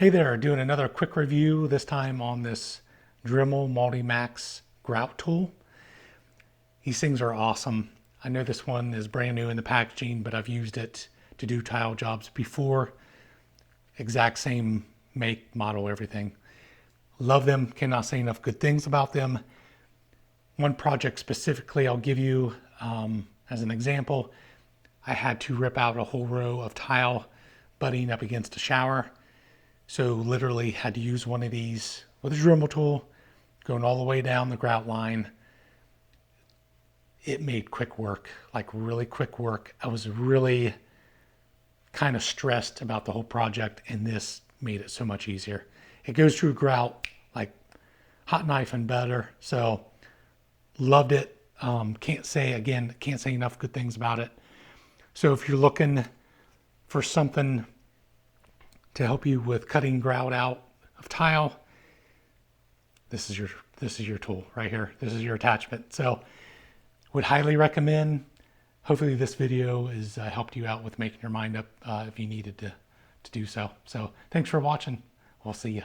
Hey there, doing another quick review, this time on this Dremel Multi-Max Grout tool. These things are awesome. I know this one is brand new in the packaging, but I've used it to do tile jobs before. Exact same make, model, everything. Love them, cannot say enough good things about them. One project specifically I'll give you as an example. I had to rip out a whole row of tile butting up against a shower. So literally had to use one of these with a Dremel tool, going all the way down the grout line. It made quick work, like really quick work. I was really kind of stressed about the whole project, and this made it so much easier. It goes through grout like hot knife and butter. So loved it. Can't say enough good things about it. So if you're looking for something to help you with cutting grout out of tile, this is your tool right here. This is your attachment. So would highly recommend. Hopefully this video has helped you out with making your mind up if you needed to do so. So thanks for watching. We'll see you.